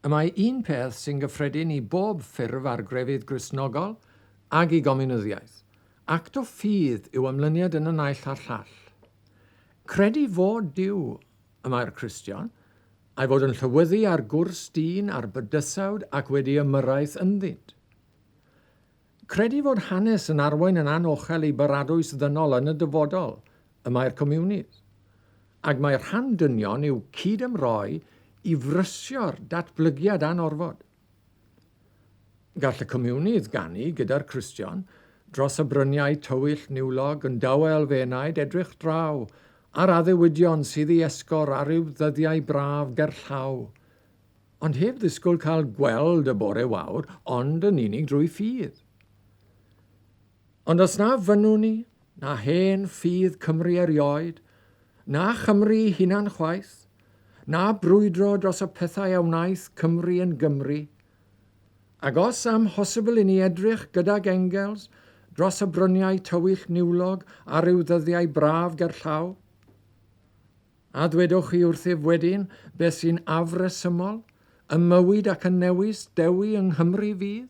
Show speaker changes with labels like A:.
A: y mae un peth sy'n gyffredin i bob ffurf ar grefydd Gristnogol ag i gominyddiaeth. Act o ffydd yw ymlyniad yn y naill a'r llall. Credu fod Duw y mae'r Cristion, a'i fod yn llywyddu ar gwrs dyn ar bydysawd ac wedi ymyrraeth ynddynt. Credu fod hanes yn arwain yn anochel i baradwys ddynol yn y dyfodol y mae'r comiwnydd, ac mae'r rhan dynion i'w cydymroi i frysio'r datblygiad anorfod. Gall y comiwnydd ganu gyda'r Cristion dros y bryniau tywyll niwlog yn dawel fenaid edrych draw ar addewidion sydd i esgor ar ryw ddyddiau braf gerllaw, ond heb ddisgwyl cael gweld y bore wawr, ond yn unig drwy ffydd. Ond os na fynnwn ni, na hen ffydd Cymru erioed, na Chymru hunan chwaith, na brwydro dros y pethau a wnaeth Cymru yn Gymru, ac os amhosibl i ni edrych gydag engels dros y bryniau tywyll niwlog a ryw ddyddiau braf gerllaw, a ddwedwch chi wrthyf wedyn beth sy'n afresymol, y mywyd ac y newis dewi yng Nghymru fydd?